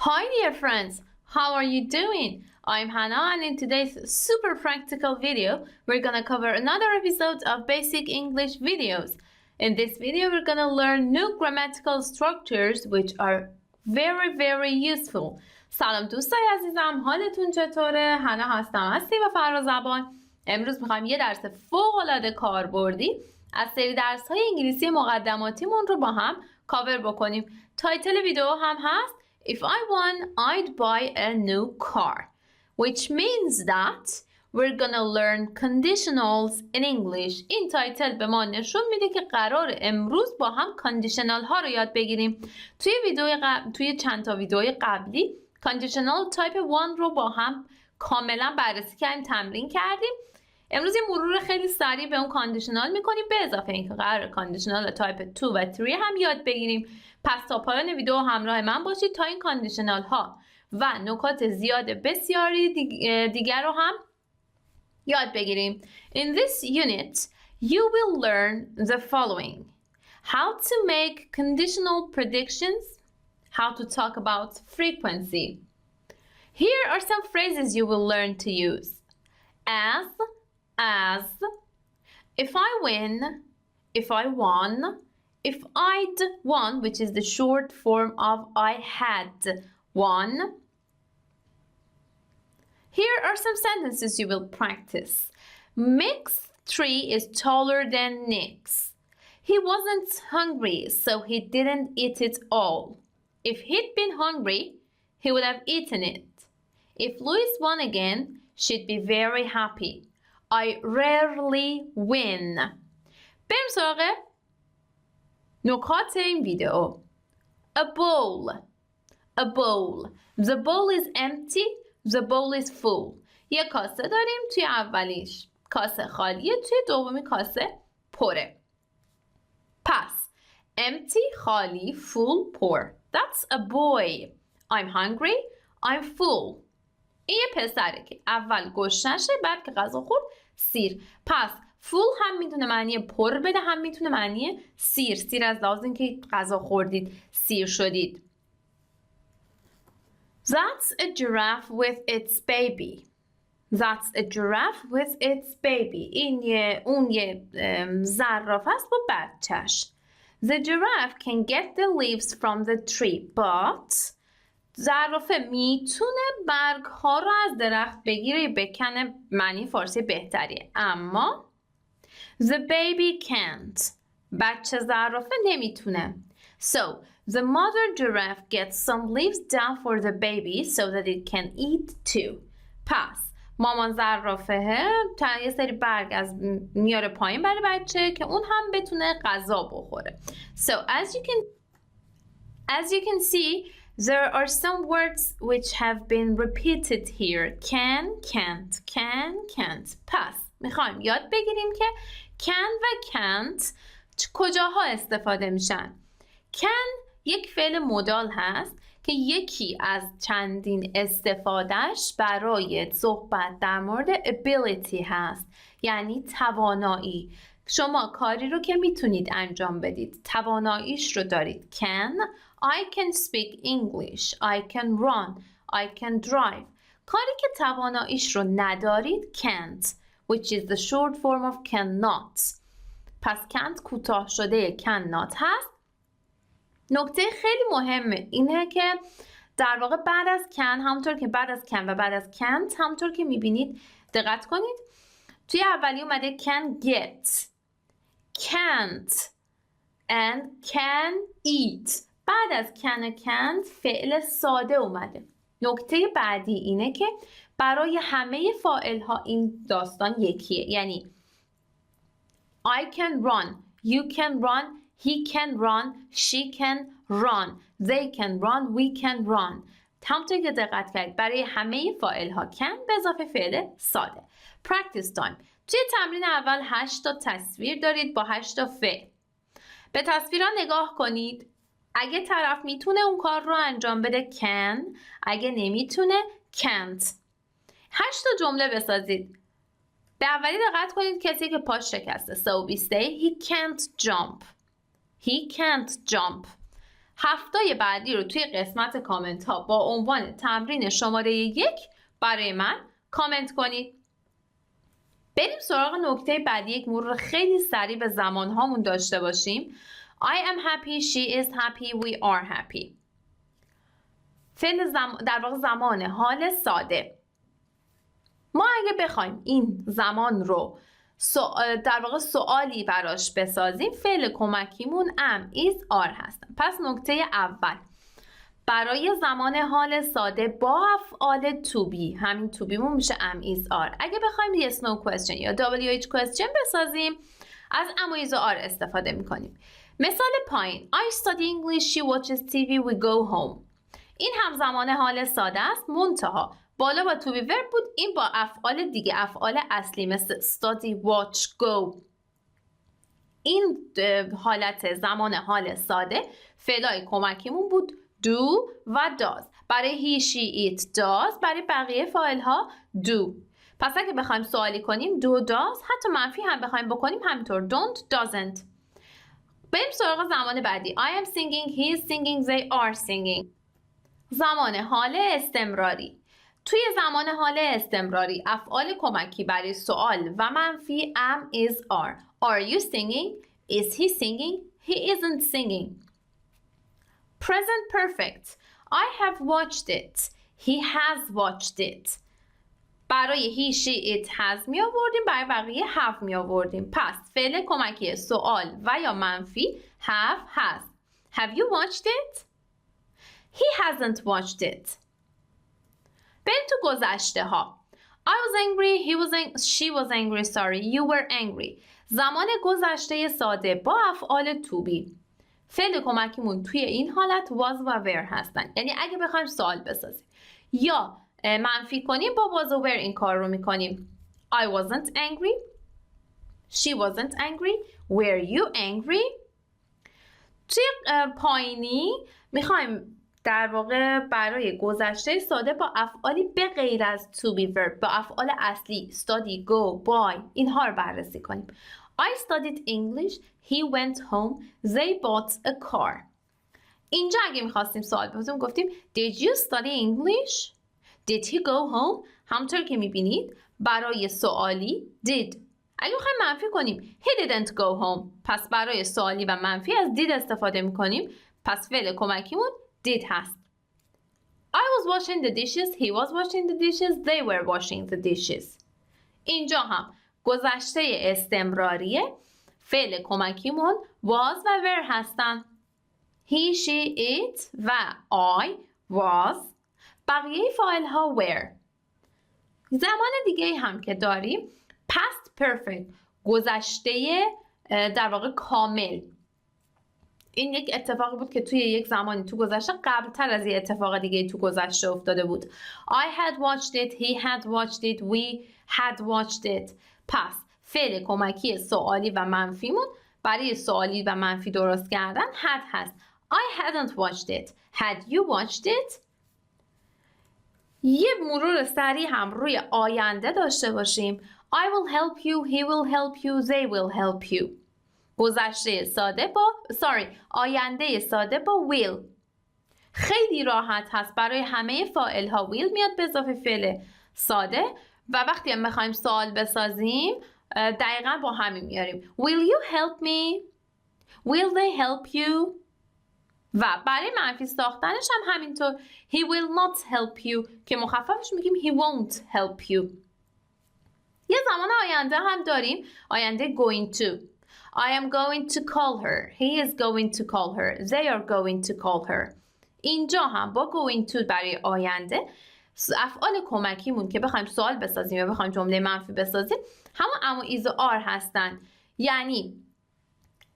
Hi dear friends, how are you doing? I'm Hannah and in today's super practical video, we're gonna cover another episode of basic English videos. In this video, we're gonna learn new grammatical structures which are very useful. سلام دوستای عزیزم، حالتون چطوره؟ هانا هستم از تیم فرازبان. امروز میخوایم یه درس فوق‌العاده کاربردی از سری درس‌های انگلیسی مقدماتیمون رو با هم کاور بکنیم. تایتل ویدیو هم هست If I won, I'd buy a new car, which means that we're gonna learn conditionals in English. این تایتل به ما نشون میده که قرار امروز با هم کاندیشنال ها رو یاد بگیریم. توی چند تا ویدیوی قبلی کاندیشنال تایپ 1 رو با هم کاملا بررسی کردیم، تمرین کردیم. امروز یه مرور خیلی سریع به اون کاندیشنال میکنیم، به اضافه اینکه قرار کاندیشنال تایپ 2 و 3 هم یاد بگیریم. پس تا پایان ویدیو همراه من باشید تا این کاندیشنال ها و نکات زیاد بسیاری دیگر رو هم یاد بگیریم. In this unit, you will learn the following: how to make conditional predictions, how to talk about frequency. Here are some phrases you will learn to use. As, if I win, if I won, if I'd won, which is the short form of I had won. Here are some sentences you will practice. Mick's tree is taller than Nick's. He wasn't hungry, so he didn't eat it all. If he'd been hungry, he would have eaten it. If Louis won again, she'd be very happy. I rarely win. بریم سراغ نکات این ویدیو. A bowl. A bowl. The bowl is empty. The bowl is full. یه کاسه داریم، توی اولیش کاسه خالیه، توی دومی کاسه پره. پس empty خالی، full pour. That's a boy. I'm hungry. I'm full. این یه پسره که اول گشنشه، بعد که غذا خورد سیر. پس full هم میتونه معنی پر بده، هم میتونه معنی سیر. سیر از لحاظ اینکه غذا خوردید، سیر شدید. That's a giraffe with its baby. That's a giraffe with its baby. اون یه زرافه است با بچهش. The giraffe can get the leaves from the tree, but زرافه میتونه برگ ها رو از درخت بگیره، بکنه، معنی فارسی بهتریه. اما the baby can't. بچه زرافه نمیتونه. So the mother giraffe gets some leaves down for the baby so that it can eat too. پس مامان زرافه یه سری برگ از میاره پایین برای بچه که اون هم بتونه غذا بخوره. So as you can see, there are some words which have been repeated here. Can, can't. پس میخوایم یاد بگیریم که can و can't کجاها استفاده میشن. can یک فعل مدال هست که یکی از چندین استفادهش برای صحبت در مورد ability هست، یعنی توانایی. شما کاری رو که میتونید انجام بدید، تواناییش رو دارید. can I can speak English. I can run. I can drive. کاری که تواناییش رو ندارید can't, which is the short form of cannot. پس can't کوتاه شده cannot هست. نکته خیلی مهمه اینه که در واقع بعد از can، همونطور که بعد از can و بعد از can't، همونطور که میبینید دقت کنید توی اولی اومده can get, can't and can eat. بعد از can و can't فعل ساده اومده. نکته بعدی اینه که برای همه فاعل ها این داستان یکیه، یعنی I can run, you can run, he can run, she can run, they can run, we can run. همونطور که دقت کردید برای همه فاعل ها can به اضافه فعل ساده. Practice time. توی تمرین اول 8 تا تصویر دارید با 8 تا فعل. به تصویرها نگاه کنید. اگه طرف میتونه اون کار رو انجام بده can، اگه نمیتونه can't. 8 تا جمله بسازید. به اولی دقت کنید کسی که پاش شکسته. So we say he can't jump. He can't jump. هفته‌ی بعدی رو توی قسمت کامنت ها با عنوان تمرین شماره 1 برای من کامنت کنید. بریم سراغ نکته بعدی. یک مرور خیلی سریع به زمان هامون داشته باشیم. I am happy, she is happy, we are happy. فعل در واقع زمان حال ساده. ما اگه بخوایم این زمان رو در واقع سوالی براش بسازیم، فعل کمکیمون am, is, are هستن. پس نکته اول، برای زمان حال ساده با افعال to be، همین to be مون میشه am, is, are. اگه بخوایم yes no question یا WH question بسازیم، از am و is و are استفاده میکنیم. مثال پایین I study English, she watches TV, we go home. این هم زمان حال ساده است، منتها بالا با to be verb بود، این با افعال دیگه، افعال اصلی مثل study, watch, go. این حالت زمان حال ساده فعلای کمکیمون بود do و does. برای he, she, it does، برای بقیه فاعل ها do. پس اگه بخوایم سوالی کنیم do, does، حتی منفی هم بخوایم بکنیم همینطور don't, doesn't. بریم سراغ زمان بعدی. I am singing, he is singing, they are singing. زمان حال استمراری. توی زمان حال استمراری افعال کمکی برای سوال و منفی am, is, are. Are you singing? Is he singing? He isn't singing. Present perfect. I have watched it. He has watched it. برای he, she, it, has می آوردیم، برای بقیه have می آوردیم. پس فعل کمکی سوال و یا منفی have, has. Have you watched it? He hasn't watched it. بریم تو گذشته ها. I was angry, she was angry, sorry, you were angry. زمان گذشته ساده با افعال to be. فعل کمکیمون توی این حالت was و were هستن. یعنی اگه بخوایم سوال بسازیم یا منفی کنیم با was و were این کار رو میکنیم. I wasn't angry, she wasn't angry, were you angry. توی پایینی میخوایم در واقع برای گذشته ساده با افعالی به غیر از to be verb، با افعال اصلی study, go, buy اینها رو بررسی کنیم. I studied English, he went home, they bought a car. اینجا اگه میخواستیم سوال بپرسیم گفتیم Did you study English? Did he go home? همونطور که میبینید برای سوالی did. اگه میخوایم منفی کنیم He didn't go home. پس برای سوالی و منفی از did استفاده میکنیم. پس فعل کمکیمون did هست. I was washing the dishes, he was washing the dishes, they were washing the dishes. اینجا هم گذشته استمراریه، فعل کمکیمون was و were هستن. He, she, it و I was. بقیه فاعل ها were. زمان دیگه هم که داریم past perfect، گذشته در واقع کامل. این یک اتفاقی بود که توی یک زمانی تو گذشته قبل تر از یه اتفاق دیگه تو گذشته افتاده بود. I had watched it, he had watched it, we had watched it. پس فعل کمکی سوالی و منفیمون برای سوالی و منفی درست کردن had هست. I hadn't watched it. Had you watched it? یه مرور سریع هم روی آینده داشته باشیم. I will help you, he will help you, they will help you. گذشته ساده با آینده ساده با will. خیلی راحت هست، برای همه فاعل ها will میاد به اضافه فعل ساده و وقتی هم بخوایم سوال بسازیم دقیقا با همین میاریم. Will you help me? Will they help you? و برای منفی ساختنش هم همینطور. He will not help you که مخففش میگیم he won't help you. یه زمان آینده هم داریم، آینده going to. I am going to call her. He is going to call her. They are going to call her. اینجا هم با going to برای آینده افعال کمکیمون که بخوایم سوال بسازیم یا بخوایم جمله منفی بسازیم همون am و is و are هستن. یعنی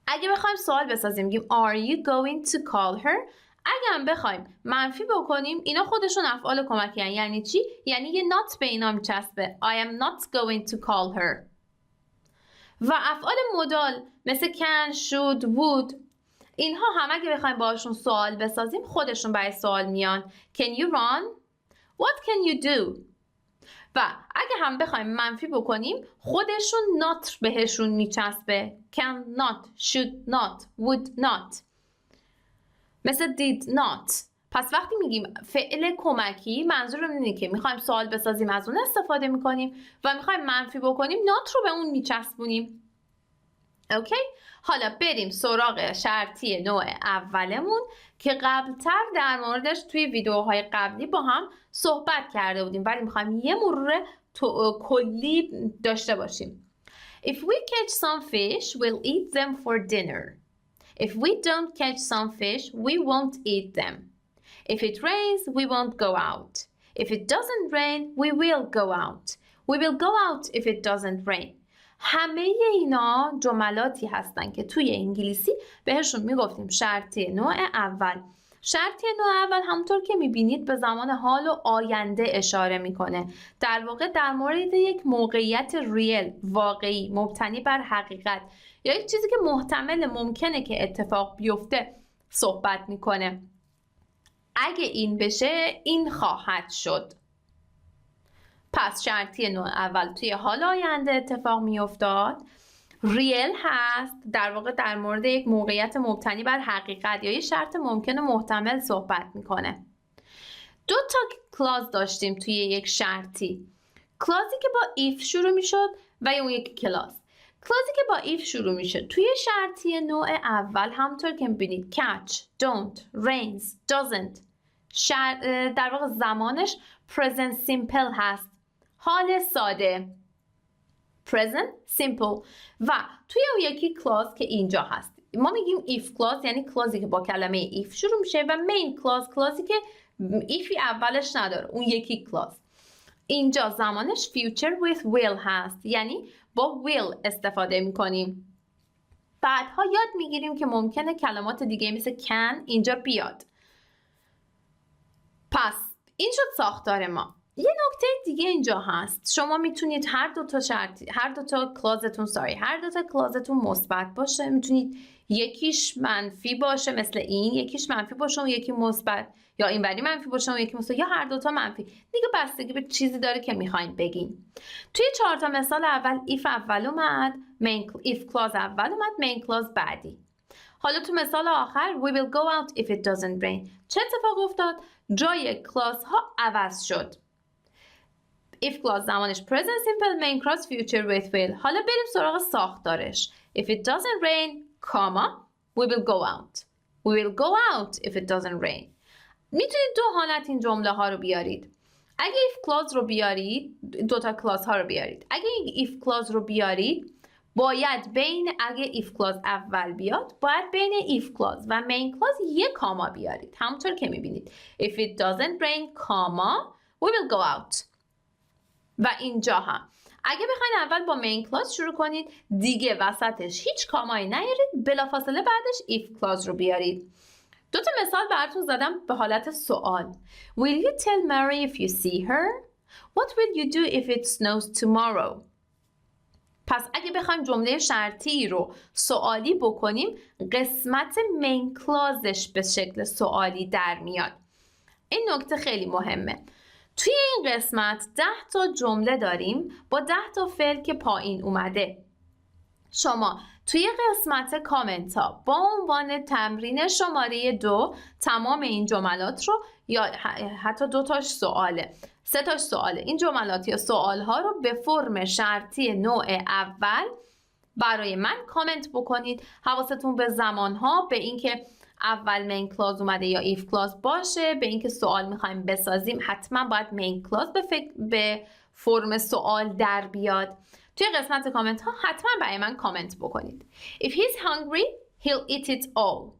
اگه بخوایم سوال بسازیم میگیم Are you going to call her؟ اگه هم بخوایم منفی بکنیم اینا خودشون افعال کمکی هستن. یعنی چی؟ یعنی یه not به اینا میچسبه. I am not going to call her. و افعال مدال مثل can, should, would اینها هم اگه بخوایم باشون سوال بسازیم خودشون برای سوال میان. Can you run? What can you do? و اگه هم بخوایم منفی بکنیم خودشون not بهشون میچسبه. Can not, should not, would not. مثل did not. پس وقتی میگیم فعل کمکی منظورم اینه که میخوایم سوال بسازیم از اون استفاده میکنیم و میخوایم منفی بکنیم not رو به اون میچسبونیم. اوکی؟ حالا بریم سراغ شرطی نوع اولمون که قبلتر در موردش توی ویدیوهای قبلی با هم صحبت کرده بودیم ولی میخوایم یه مرور کلی داشته باشیم. If we catch some fish, we'll eat them for dinner. If we don't catch some fish, we won't eat them. If it rains, we won't go out. If it doesn't rain, we will go out. We will go out if it doesn't rain. همه اینا جملاتی هستن که توی انگلیسی بهشون میگفتیم شرطی نوع اول. شرطی نوع اول همونطور که میبینید به زمان حال و آینده اشاره میکنه. در واقع در مورد یک موقعیت ریل، واقعی، مبتنی بر حقیقت یا یک چیزی که محتمل ممکنه که اتفاق بیفته صحبت میکنه. اگه این بشه این خواهد شد. پس شرطی نوع اول توی حال آینده اتفاق میافتاد. ریل هست، در واقع در مورد یک موقعیت مبتنی بر حقیقت یا یک شرط ممکن و محتمل صحبت میکنه. دو تا کلاز داشتیم توی یک شرطی. کلازی که با if شروع میشد و اون یک کلاس. کلازی که با if شروع میشه توی شرطی نوع اول همونطور که میبینید catch, don't, rains, doesn't در واقع زمانش present simple هست، حال ساده present simple. و توی اون یکی کلاس که اینجا هست ما میگیم if کلاس، یعنی کلازی که با کلمه if شروع میشه، و main کلاس کلازی که ifی اولش نداره، اون یکی کلاس. اینجا زمانش future with will هست، یعنی با will استفاده میکنیم. بعدها یاد میگیریم که ممکنه کلمات دیگه مثل can اینجا بیاد. پس این شد ساختار ما. یه نکته دیگه اینجا هست، شما میتونید هر دو تا کلازتون مثبت باشه، میتونید یکیش منفی باشه مثل این، یکیش منفی باشه و یکی مثبت، یا اینوری منفی باشه و یکی مثبت، یا هر دو تا منفی. دیگه بستگی به چیزی داره که میخواین بگین. توی 4 تا مثال اول if اول اومد، if clause اول اومد، main clause بعدی. حالا تو مثال آخر we will go out if it doesn't rain. چه اتفاق افتاد؟ جای clause ها عوض شد. if clause زمانش present simple، main clause future with will. حالا بریم سراغ ساختارش. If it doesn't rain, we will go out. We will go out if it doesn't rain. میتونید دو حالت این جمله ها رو بیارید. اگه if clause رو بیارید، دو تا clause ها رو بیارید. اگه if clause رو بیارید، باید بین اگه if clause اول بیاد، باید بین if clause و main clause یک کاما بیارید. همونطور که میبینید. If it doesn't rain, we will go out. و اینجا هم اگه بخواید اول با main clause شروع کنید، دیگه وسطش هیچ کامایی نیارید، بلافاصله بعدش if clause رو بیارید. دو تا مثال براتون زدم به حالت سوال. Will you tell Mary if you see her? What will you do if it snows tomorrow? پس اگه بخوایم جمله شرطی رو سوالی بکنیم، قسمت main clauseش به شکل سوالی در میاد. این نکته خیلی مهمه. توی این قسمت 10 تا جمله داریم با 10 تا فعل که پایین اومده. شما توی قسمت کامنت ها با عنوان تمرین شماره 2 تمام این جملات رو، یا حتی 2 تاش سواله، 3 تاش سواله، این جملات یا سوال ها رو به فرم شرطی نوع اول برای من کامنت بکنید. حواستون به زمان ها، به اینکه اول مین کلاز اومده یا ایف کلاز باشه، به اینکه سوال میخوایم بسازیم حتما باید مین کلاز به فرم سوال در بیاد. توی قسمت کامنت ها حتما برای من کامنت بکنید. If he's hungry, he'll eat it all.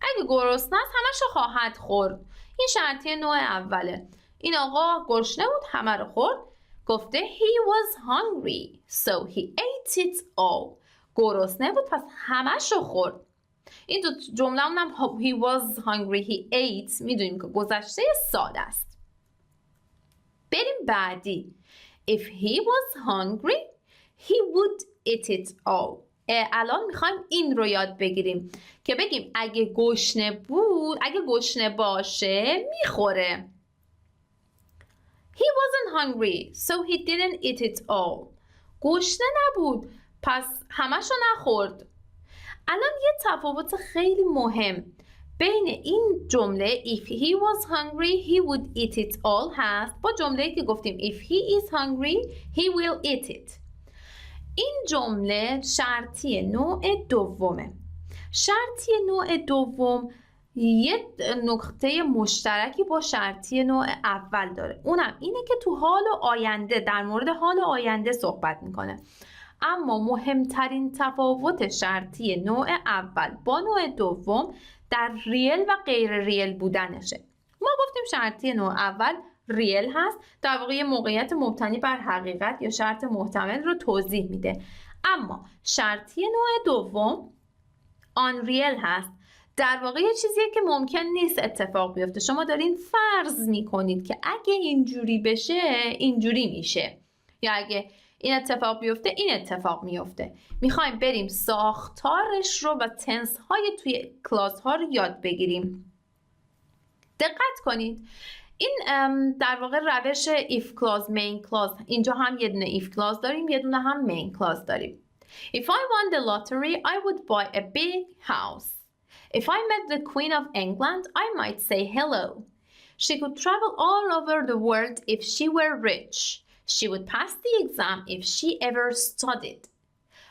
اگه گرسنه است همشو خواهد خورد. این شرطی نوع اوله. این آقا گرسنه بود، همه رو خورد. گفته he was hungry, so he ate it all. گرسنه بود پس همشو خورد. این دو جمله هم he was hungry, he ate میدونیم که گذشته ساده است. بریم بعدی. If he was hungry, he would eat it all. الان میخوایم این رو یاد بگیریم که بگیم اگه گشنه بود، اگه گشنه باشه میخوره. He wasn't hungry, so he didn't eat it all. گشنه نبود پس همشو نخورد. الان یه تفاوت خیلی مهم بین این جمله if he was hungry he would eat it all هست با جمله‌ای که گفتیم if he is hungry he will eat it. این جمله شرطی نوع دومه. شرطی نوع دوم یه نقطه مشترکی با شرطی نوع اول داره، اونم اینه که تو حال و آینده، در مورد حال و آینده صحبت میکنه. اما مهمترین تفاوت شرطی نوع اول با نوع دوم در ریل و غیر ریل بودنشه. ما گفتیم شرطی نوع اول ریل هست، در واقع یه موقعیت مبتنی بر حقیقت یا شرط محتمل رو توضیح میده. اما شرطی نوع دوم آن ریل هست، در واقع یه چیزیه که ممکن نیست اتفاق بیفته. شما دارین فرض میکنید که اگه اینجوری بشه اینجوری میشه، یا اگه این اتفاق بیفته این اتفاق میفته. میخوایم بریم ساختارش رو و تنس های توی کلاس ها رو یاد بگیریم. دقت کنید این در واقع روش if clause main clause، اینجا هم یه دونه if clause داریم، یه دونه هم main clause داریم. If I won the lottery I would buy a big house. If I met the Queen of England I might say hello. She could travel all over the world if she were rich. She would pass the exam if she ever studied.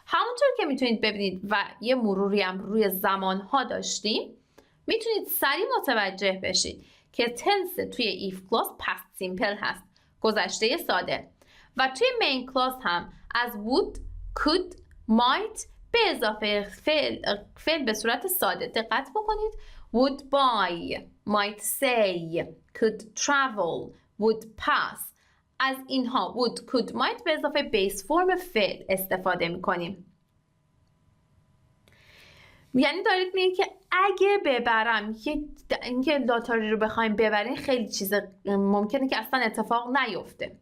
همونطور که میتونید ببینید و یه مروری هم روی زمانها داشتیم، میتونید سریع متوجه بشید که تنس توی if clause past simple هست، گذشته ساده، و توی main clause هم از would، could، might به اضافه فعل به صورت ساده. دقت بکنید would buy، might say، could travel، would pass، از اینها would، could، might به اضافه بیس فرم فعل استفاده میکنیم. یعنی دارید میگید که اگه ببرم، اینکه لاتاری رو بخوایم ببرین خیلی چیز ممکنه که اصلا اتفاق نیفته.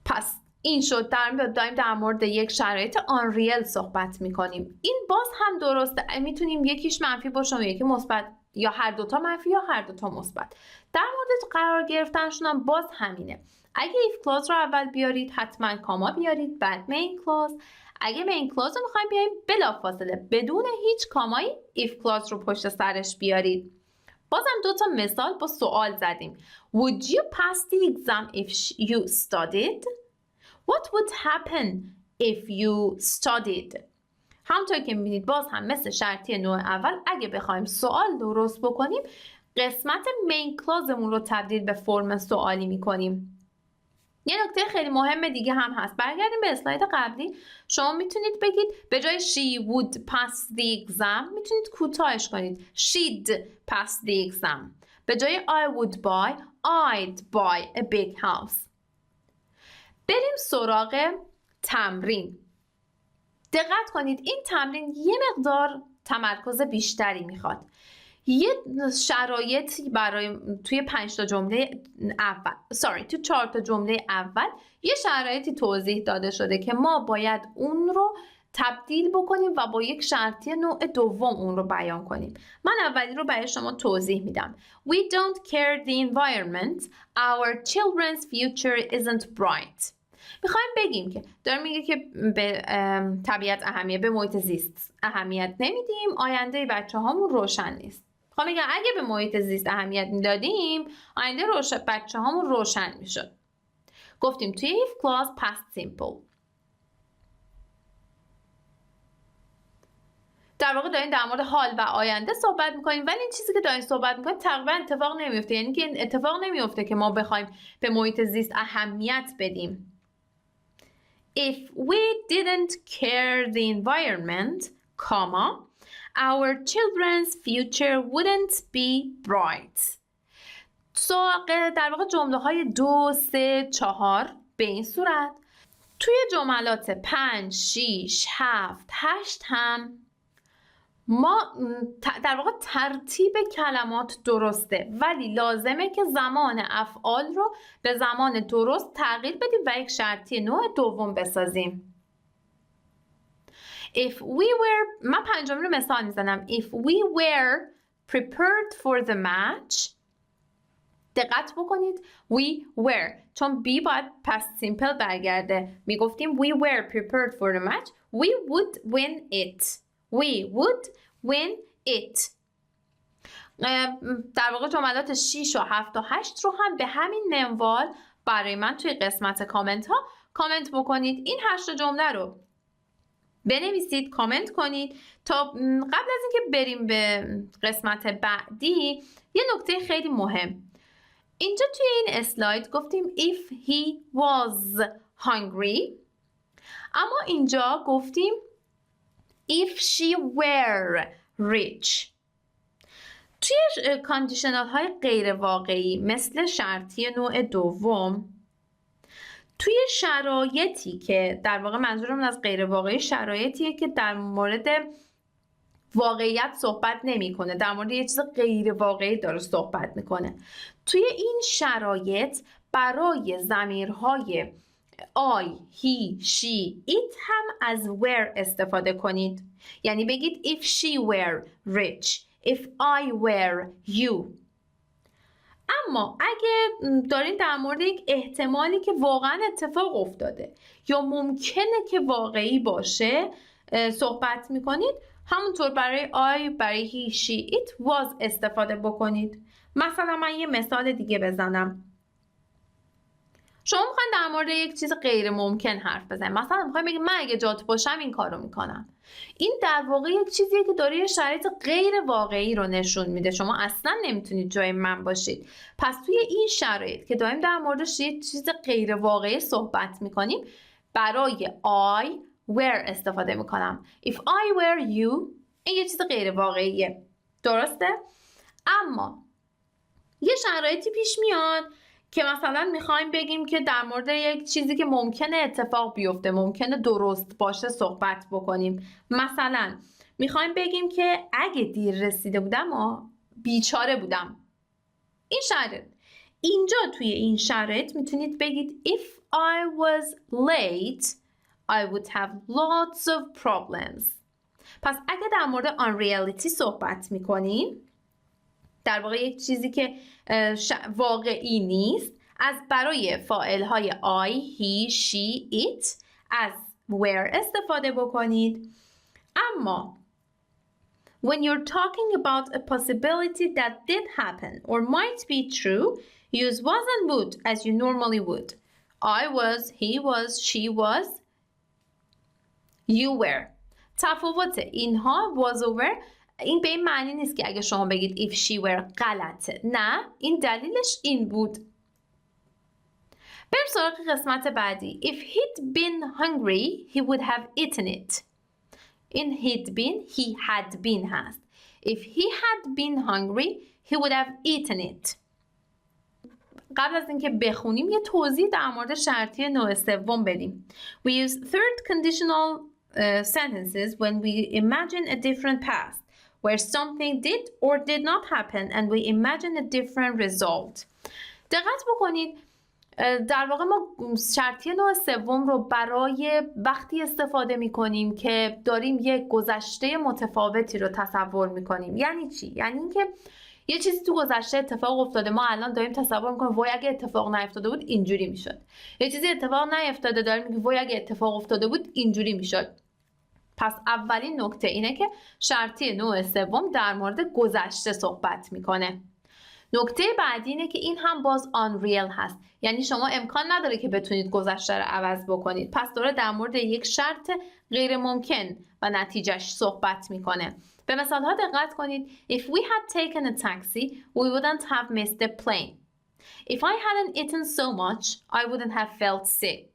پس این شد داریم در مورد یک شرایط آن ریل صحبت میکنیم. این باز هم درسته، میتونیم یکیش منفی باشه و یکی مثبت، یا هر دوتا منفی یا هر دوتا مثبت. در مورد قرار گرفتنشون هم باز همینه. اگه if clause رو اول بیارید حتما کاما بیارید، بعد main clause. اگه main clause رو میخوایم بیاریم بلافاصله بدون هیچ کامایی if clause رو پشت سرش بیارید. بازم دوتا مثال با سوال زدیم. Would you pass the exam if you studied? What would happen if you studied? همونطور که میبینید باز هم مثل شرطی نوع اول اگه بخوایم سوال درست بکنیم قسمت مین کلازمون رو تبدیل به فرم سوالی میکنیم. یه نکته خیلی مهم دیگه هم هست. برگردیم به اسلاید قبلی. شما میتونید بگید به جای she would pass the exam میتونید کوتاهش کنید she'd pass the exam. به جای I would buy I'd buy a big house. بریم سراغ تمرین. دقت کنید این تمرین یه مقدار تمرکز بیشتری میخواد. یه شرایطی برای توی 5 تا جمله اول تو 4 تا جمله اول یه شرایطی توضیح داده شده که ما باید اون رو تبدیل بکنیم و با یک شرطی نوع دوم اون رو بیان کنیم. من اولی رو برای شما توضیح میدم. We don't care the environment. Our children's future isn't bright. میخوایم بگیم که داریم میگه که به طبیعت اهمیت، به محیط زیست اهمیت نمیدیم، آینده بچه هامون روشن نیست. میخوام بگم اگه به محیط زیست اهمیت میدادیم آینده بچه هامون روشن میشد. گفتیم توی if clause past simple. در واقع دارین در مورد حال و آینده صحبت میکنیم، ولی این چیزی که دارین صحبت میکنیم تقریبا اتفاق نمیفته. یعنی که این اتفاق نمیفته که ما بخوایم به محیط زیست اهمیت بدیم. If we didn't care the environment, our children's future wouldn't be bright. در واقع جمله های 2، 3، 4 به این صورت. توی جملات 5، 6، 7، 8 هم ما در واقع ترتیب کلمات درسته، ولی لازمه که زمان افعال رو به زمان درست تغییر بدیم و یک شرطی نوع دوم بسازیم. If we were، من پنجمی رو مثال میزنم. If we were prepared for the match، دقت بکنید we were، چون be باید past simple برگرده، میگفتیم we were prepared for the match we would win it. We would when it. در واقع جملات 6 و 7 و 8 رو هم به همین منوال برای من توی قسمت کامنت ها کامنت بکنید. این 8 جمله رو بنویسید، کامنت کنید تا قبل از اینکه بریم به قسمت بعدی یه نکته خیلی مهم. اینجا توی این اسلاید گفتیم if he was hungry، اما اینجا گفتیم if she were rich. توی کاندیشنال های غیر واقعی مثل شرطی نوع دوم، توی شرایطی که در واقع منظورمون از غیر واقعی شرایطیه که در مورد واقعیت صحبت نمیکنه، در مورد یه چیز غیر واقعی داره صحبت میکنه. توی این شرایط برای ضمیرهای I, he, she, it هم از were استفاده کنید. یعنی بگید if she were rich, if I were you. اما اگه دارین در مورد یک احتمالی که واقعا اتفاق افتاده یا ممکنه که واقعی باشه صحبت میکنید، همونطور برای I، برای he، she، it was استفاده بکنید. مثلا من یه مثال دیگه بزنم. شما میخواین در مورد یک چیز غیر ممکن حرف بزنید. مثلا میخواین بگید من اگه جات باشم این کارو میکنم. این در واقع یک چیزیه که داره یه شرایط غیر واقعی رو نشون میده. شما اصلا نمیتونید جای من باشید. پس توی این شرایط که داریم در موردش یه چیز غیر واقعی صحبت میکنیم، برای I were استفاده میکنم. If I were you، این یه چیز غیر واقعیه. درسته؟ اما یه شرایطی پیش میاد که مثلا میخوایم بگیم که در مورد یک چیزی که ممکنه اتفاق بیفته، ممکنه درست باشه صحبت بکنیم. مثلا میخوایم بگیم که اگه دیر رسیده بودم بیچاره بودم. این شرایط. اینجا توی این شرایط میتونید بگید if I was late I would have lots of problems. پس اگه در مورد unreality صحبت میکنیم، در واقع یک چیزی که واقعی نیست، از برای فاعل های I, he, she, it از were استفاده بکنید. اما when you're talking about a possibility that did happen or might be true, use was and would as you normally would. I was, he was, she was, you were. تفاوت اینها was و were این به این معنی نیست که اگه شما بگید if she were غلطه. نه، این دلیلش این بود. بریم سراغ قسمت بعدی. If he'd been hungry, he would have eaten it. این he'd been, he had been هست. If he had been hungry, he would have eaten it. قبل از اینکه بخونیم یه توضیح در مورد شرطی نوع سوم بدیم. We use third conditional sentences when we imagine a different past, where something did or did not happen and we imagine a different result. دقت بکنید، در واقع ما شرطی نوع سوم رو برای وقتی استفاده می کنیم که داریم یک گذشته متفاوتی رو تصور می کنیم. یعنی چی؟ یعنی اینکه یه چیزی تو گذشته اتفاق افتاده، ما الان داریم تصور میکنیم وای اگه اتفاق نیفتاده بود اینجوری میشد. یه چیزی اتفاق نیفتاده داریم میگیم وای اگه اتفاق افتاده بود اینجوری میشد. پس اولین نکته اینه که شرطی نوع سوم در مورد گذشته صحبت میکنه. نکته بعدی اینه که این هم باز unreal هست، یعنی شما امکان نداره که بتونید گذشته رو عوض بکنید. پس داره در مورد یک شرط غیر ممکن و نتیجهش صحبت میکنه. به مثال ها دقت کنید. If we had taken a taxi, we wouldn't have missed the plane. If I hadn't eaten so much, I wouldn't have felt sick.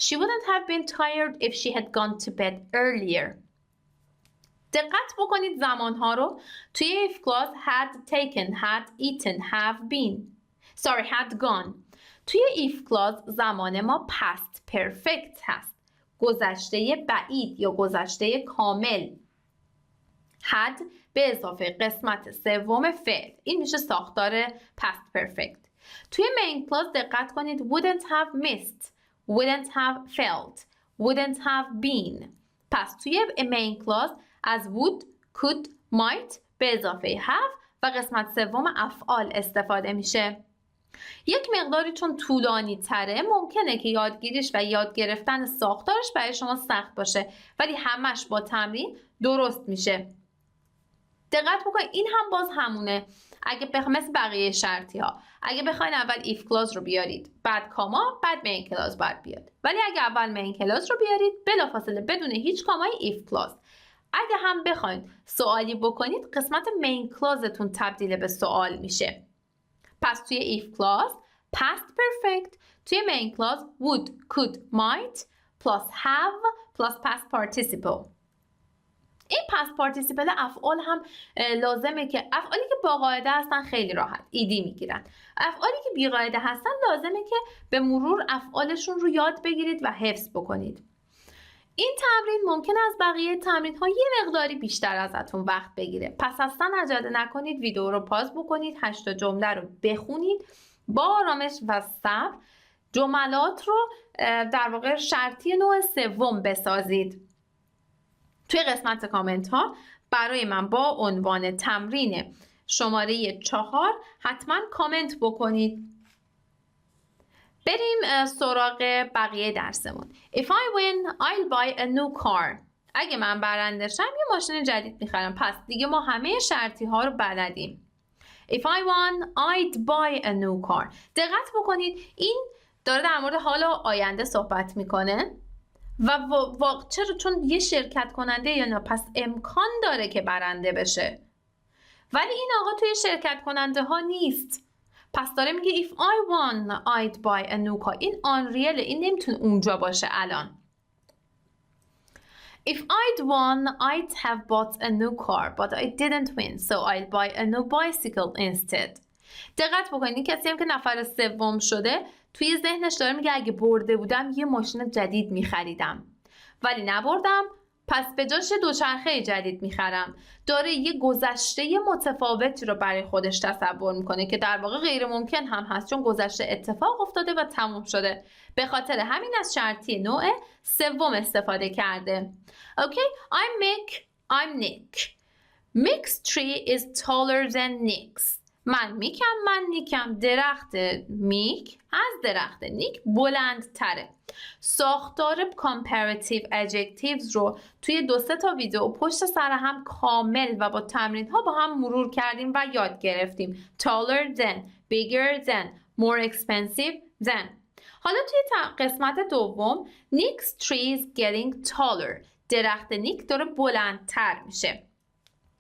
She wouldn't have been tired if she had gone to bed earlier. دقت بکنید زمانها رو توی if clause had taken, had eaten, have been. had gone. توی if clause زمان ما past perfect هست. گذشته بعید یا گذشته کامل. had به اضافه قسمت سوم فعل. این میشه ساختار past perfect. توی main clause دقت کنید wouldn't have missed, wouldn't have felt, wouldn't have been. پس توی main clause از would, could, might به اضافه have و قسمت سوم افعال استفاده میشه. یک مقداری چون طولانی تره ممکنه که یادگیریش و یاد گرفتن ساختارش برای شما سخت باشه، ولی همش با تمرین درست میشه. دقت بکنید این هم باز همونه. اگه مثل بقیه شرطی ها اگه بخواین اول ایف کلاز رو بیارید بعد کاما بعد مین کلاز بعد بیاد، ولی اگه اول مین کلاز رو بیارید بلافاصله بدون هیچ کامای ایف کلاز. اگه هم بخواید سوالی بکنید قسمت مین کلازتون تبدیل به سوال میشه. پس توی ایف کلاز past perfect، توی مین کلاز would could might plus have plus past participle. این past participle افعال هم لازمه که افعالی که با قاعده هستن خیلی راحت ایدی میگیرن. افعالی که بی قاعده هستن لازمه که به مرور افعالشون رو یاد بگیرید و حفظ بکنید. این تمرین ممکن از بقیه تمرین ها یه مقداری بیشتر ازتون وقت بگیره. پس اصلا عجله نکنید، ویدیو رو پاز بکنید، 8 جمله رو بخونید با آرامش و صبر. جملات رو در واقع شرطی نوع سوم بسازید. توی قسمت کامنت ها برای من با عنوان تمرین شماره 4 حتما کامنت بکنید. بریم سراغ بقیه درسمون. If I win, I'll buy a new car. اگه من برنده شم یه ماشین جدید میخرم. پس دیگه ما همه شرطی ها رو بلدیم. If I won, I'd buy a new car. دقت بکنید این داره در مورد حال آینده صحبت میکنه و چرا؟ چون یه شرکت کننده یا نه، پس امکان داره که برنده بشه، ولی این آقا توی شرکت کننده ها نیست. پس داره میگه if I won I'd buy a new car. این unreal، این نمیتونه اونجا باشه الان. If I'd won I'd have bought a new car but I didn't win so I'll buy a new bicycle instead. دقت بکنید این کسی هم که نفر سوم شده توی ذهنش داره میگه اگه برده بودم یه ماشین جدید میخریدم، ولی نبردم پس به جاش دوچرخه جدید میخرم. داره یه گذشته متفاوتی رو برای خودش تصور میکنه که در واقع غیر ممکن هم هست چون گذشته اتفاق افتاده و تموم شده. به خاطر همین از شرطی نوع سوم استفاده کرده. Okay, I'm Nick. Mick's tree is taller than Nick's. من نیکم. درخت میک از درخت نیک بلندتره. ساختار comparative adjectives رو توی 2-3 تا ویدیو پشت سر هم کامل و با تمرین ها با هم مرور کردیم و یاد گرفتیم. taller than, bigger than, more expensive than. حالا توی قسمت دوم Nick's tree is getting taller. درخت نیک داره بلندتر میشه.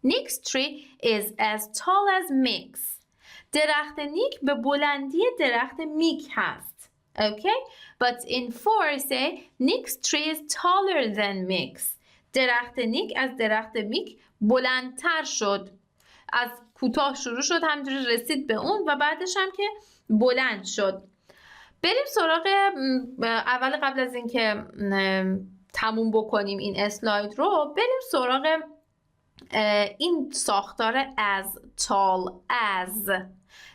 Nick's tree is as tall as Mick's. درخت نیک به بلندی درخت میک هست. Okay? But in 4 say Nick's tree is taller than Mick's. درخت نیک از درخت میک بلندتر شد. از کوتاه شروع شد همینجوری رسید به اون و بعدش هم که بلند شد. بریم سراغ قبل از اینکه تموم بکنیم این اسلاید رو، بریم سراغ این ساختار as tall as.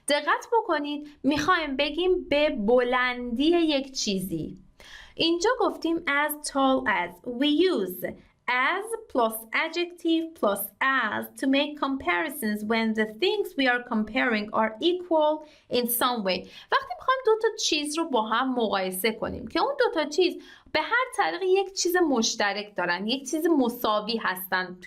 دقت بکنید میخوایم بگیم به بلندی یک چیزی. اینجا گفتیم as tall as. We use as plus adjective plus as to make comparisons when the things we are comparing are equal in some way. وقتی میخوایم دو تا چیز رو با هم مقایسه کنیم که اون دو تا چیز به هر طریق یک چیز مشترک دارن، یک چیز مساوی هستن.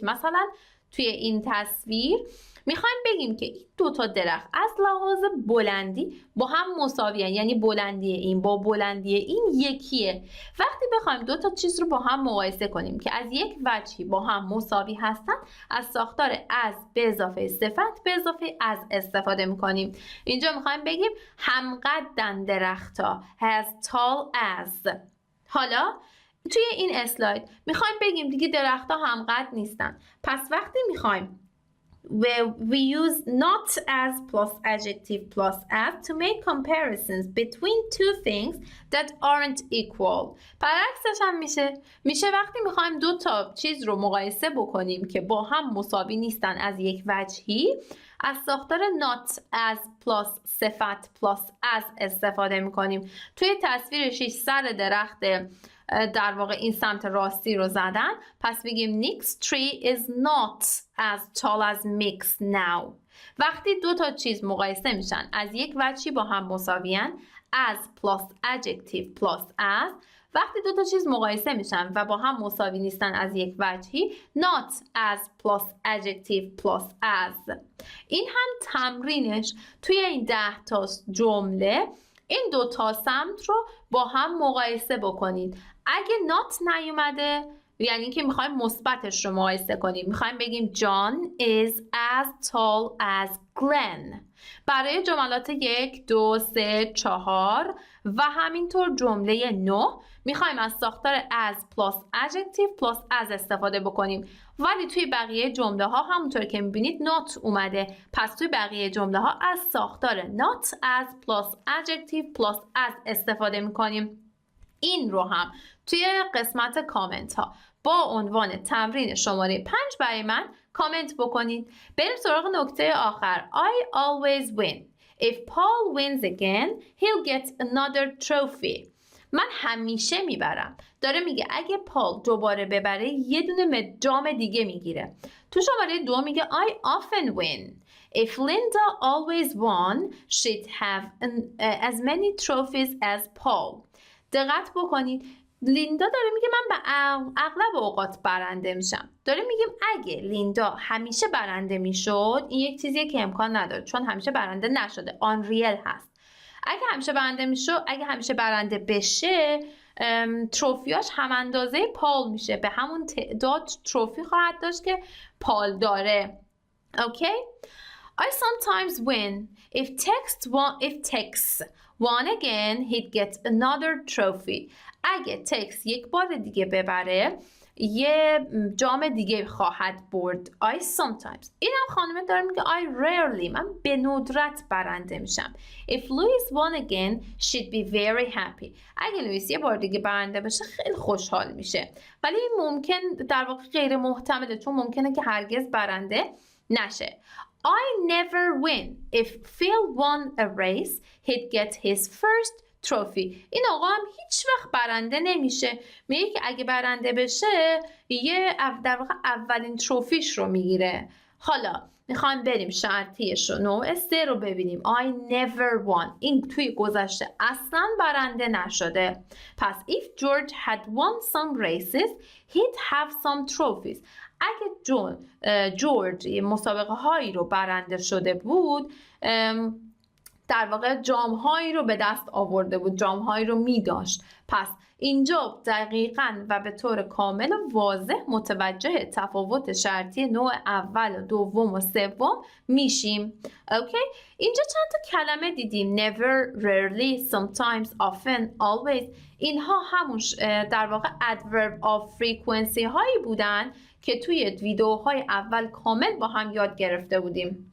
مثلا توی این تصویر میخوایم بگیم که این دو تا درخت از لحاظ بلندی با هم مساویان، یعنی بلندی این با بلندی این یکیه. وقتی بخوایم دو تا چیز رو با هم مقایسه کنیم که از یک وجهی با هم مساوی هستن، از ساختار از به اضافه صفت به اضافه از استفاده میکنیم. اینجا میخوایم بگیم همقدن درختها as tall as. حالا توی این اسلاید میخوایم بگیم دیگه درختها همقد نیستن. پس وقتی میخوایم we use not as plus adjective plus as to make comparisons between two things that aren't equal. برعکسش هم میشه وقتی میخوایم دو تا چیز رو مقایسه بکنیم که با هم مساوی نیستن از یک وجهی، از ساختار not as plus صفت plus as استفاده میکنیم. توی تصویر 6 سر درخت در واقع این سمت راستی رو زدن، پس بگیم Nick's tree is not as tall as Mick's now. وقتی دو تا چیز مقایسه میشن از یک وجهی با هم مساویان، as plus adjective plus as وقتی دو تا چیز مقایسه میشن و با هم مساوی نیستن از یک وجهی not as plus adjective plus as. این هم تمرینش توی این 10 تا جمله این دو تا سمت رو با هم مقایسه بکنید. اگه not نیومده یعنی که میخوایم مثبتش رو مقایسه کنیم. میخوایم بگیم John is as tall as Glenn. برای جملات 1 2 3 4 و همینطور جمله 9 میخوایم از ساختار as plus adjective plus as استفاده بکنیم. ولی توی بقیه جمله ها همونطور که میبینید not اومده. پس توی بقیه جمله ها از ساختار not as plus adjective plus as استفاده میکنیم. این رو هم توی قسمت کامنت ها با عنوان تمرین شماره 5 برای من کامنت بکنید. بریم سراغ نکته آخر. I always win. If Paul wins again, he'll get another trophy. من همیشه میبرم. داره میگه اگه پال دوباره ببره یه دونه جام دیگه میگیره. تو شماره 2 میگه I often win. If Linda always won, she'd have as many trophies as Paul. دقت بکنید. لیندا داره میگه من به اغلب اوقات برنده میشم. داره میگیم اگه لیندا همیشه برنده میشد، این یک چیزیه که امکان نداره چون همیشه برنده نشده، آن ریل هست. اگه همیشه برنده میشد، اگه همیشه برنده بشه، تروفیاش هم اندازه پال میشه، به همون تعداد تروفی خواهد داشت که پال داره. اوکی؟ I sometimes win. If Tex won again, he'd get another trophy. اگه تکس یک بار دیگه ببره یه جام دیگه خواهد برد. I sometimes. اینم خانمه داره میگه I rarely. من به ندرت برنده میشم. If Louis won again, she'd be very happy. اگه لوئیس یه بار دیگه برنده بشه خیلی خوشحال میشه. ولی این ممکن در واقع غیر محتمله چون ممکنه که هرگز برنده نشه. I never win. If Phil won a race, he'd get his first trophy. این آقا هم هیچ وقت برنده نمیشه. میگه که اگه برنده بشه یه در واقع اولین تروفیش رو میگیره. حالا میخوایم بریم شرطیش رو نوع 3 رو ببینیم. I never won. این توی گذشته اصلا برنده نشده. پس if George had won some races, he'd have some trophies. اگه جورج مسابقه هایی رو برنده شده بود در واقع جام هایی رو به دست آورده بود، جام هایی رو می داشت. پس اینجا دقیقاً و به طور کامل و واضح متوجه تفاوت شرطی نوع اول و دوم و سوم میشیم. اوکی؟ اینجا چند تا کلمه دیدیم. never, rarely, sometimes, often, always. اینها همون در واقع adverb of frequency هایی بودن که توی ویدیوهای اول کامل با هم یاد گرفته بودیم.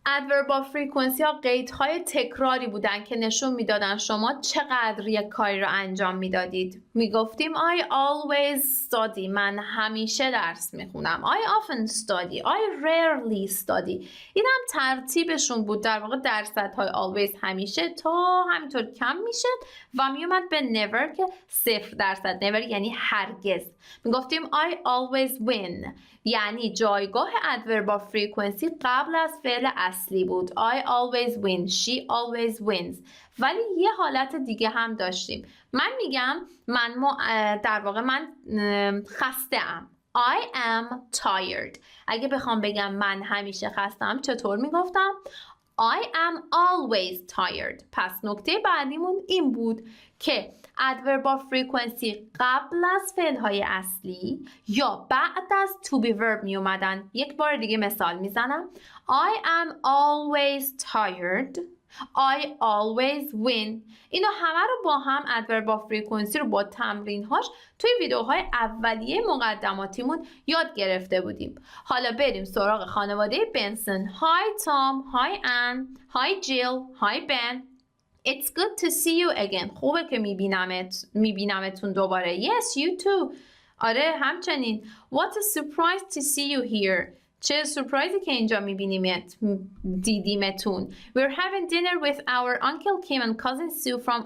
adverb of frequency ها قیدهای تکراری بودن که نشون میدادن شما چقدر یک کاری رو انجام میدادید. میگفتیم I always study. من همیشه درس میخونم. I often study. I rarely study. این هم ترتیبشون بود. در واقع درصدهای always همیشه تا همینطور کم میشه و میومد به never که 0%. never یعنی هرگز. میگفتیم I always win. یعنی جایگاه adverb of frequency قبل از فعل اصلی بود. I always win. She always wins. ولی یه حالت دیگه هم داشتیم. من میگم در واقع من خسته ام. I am tired. اگه بخوام بگم من همیشه خستم چطور میگفتم؟ I am always tired. پس نکته بعدیمون این بود که adverb of frequency قبل از فعل‌های اصلی یا بعد از to be verb می اومدن. یک بار دیگه مثال میزنم. I am always tired. I always win. اینا همه رو با هم adverb of frequency رو با تمرین‌هاش توی ویدیوهای اولیه مقدماتیمون یاد گرفته بودیم. حالا بریم سراغ خانواده بنسون. Hi Tom, hi Ann, hi Jill, hi Ben. It's good to see you again. خوبه که میبینمتون دوباره. Yes, you too. آره همچنین. What a surprise to see you here. چه سورپرایزی که اینجا دیدیمتون. We're having dinner with our Uncle Kim and cousin Sue from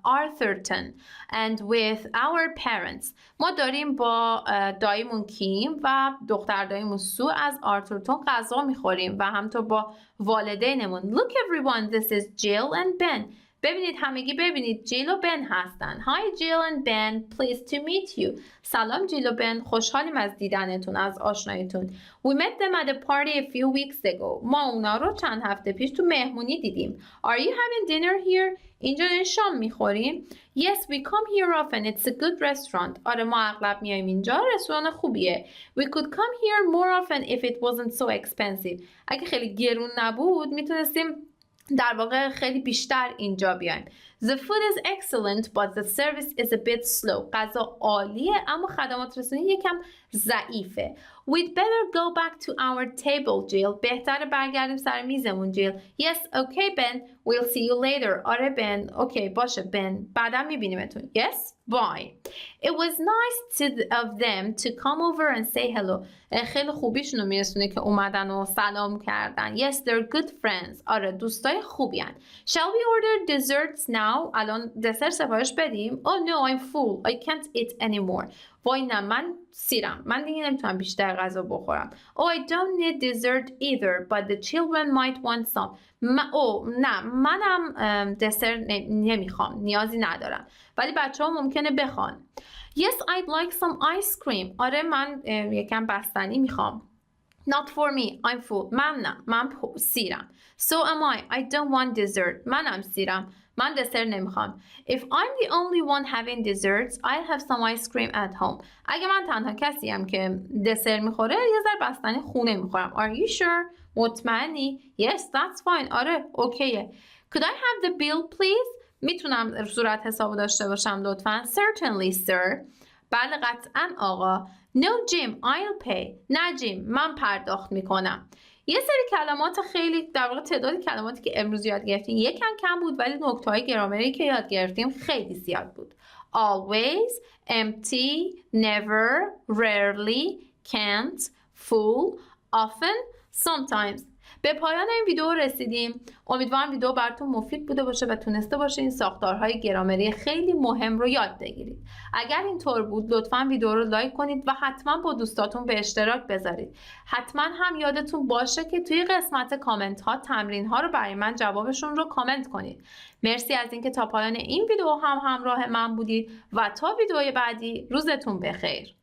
Arthurton and with our parents. ما داریم با داییمون کیم و دختر داییمون سو از آرتورتون غذا میخوریم و همطور با والدینمون. Look everyone, this is Jill and Ben. ببینید همگی ببینید جیل و بن هستن. Hi Jill and Ben, pleased to meet you. سلام جیل و بن، خوشحالیم از دیدنتون، از آشناییتون. We met them at a party a few weeks ago. ما اونا رو چند هفته پیش تو مهمونی دیدیم. Are you having dinner here? اینجا شام میخوریم؟ Yes, we come here often. It's a good restaurant. آره ما اغلب میایم اینجا، رستوران خوبیه. We could come here more often if it wasn't so expensive. اگه خیلی گرون نبود میتونستیم در واقع خیلی بیشتر اینجا بیایم. The food is excellent but the service is a bit slow. غذا عالیه اما خدمات رسانی یکم ضعیفه. We'd better go back to our table, Jill. بهتره برگردیم سر میزمون جیل. Yes, okay Ben. We'll see you later. آره بن. اوکی باشه بن. بعدا میبینیمتون. Yes, bye. It was nice of them to come over and say hello. خیلی خوبیشونو میرسونه که اومدن و سلام کردن. Yes, they're good friends. آره دوستای خوبی هن. Shall we order desserts now? الان دسر سفارش بدیم؟ Oh no, I'm full. I can't eat anymore. وای نه من سیرم. من دیگه نمیتونم بیشتر غذا بخورم. Oh, I don't need dessert either, but the children might want some. نه منم دسر نمیخوام. نیازی ندارم. ولی بچه ها ممکنه بخوان. Yes, I'd like some ice cream. آره من یکم بستنی میخوام. Not for me, I'm full. من سیرم. So am I don't want dessert. منم سیرم. من دسر نمیخوام. If I'm the only one having desserts, I'll have some ice cream at home. اگه من تنها کسیم که دسر میخوره یه ذره بستنی خونه میخورم. Are you sure? مطمئنی؟ Yes, that's fine. آره اوکیه. Could I have the bill please? میتونم صورت حساب داشته باشم لطفاً؟ Certainly sir. بله قطعاً آقا. No Jim, I'll pay. نه جیم من پرداخت میکنم. یه سری کلمات خیلی در واقع تعداد کلماتی که امروز یاد گرفتیم یکم کم بود ولی نکته‌های گرامری که یاد گرفتیم خیلی زیاد بود. Always, empty, never, rarely, can't, full, often, sometimes. به پایان این ویدیو رسیدیم. امیدوارم ویدیو براتون مفید بوده باشه و تونسته باشه این ساختارهای گرامری خیلی مهم رو یاد بگیرید. اگر اینطور بود لطفاً ویدیو رو لایک کنید و حتما با دوستاتون به اشتراک بذارید. حتما هم یادتون باشه که توی قسمت کامنت ها تمرین ها رو برای من جوابشون رو کامنت کنید. مرسی از اینکه تا پایان این ویدیو هم همراه من بودید و تا ویدیوی بعدی روزتون بخیر.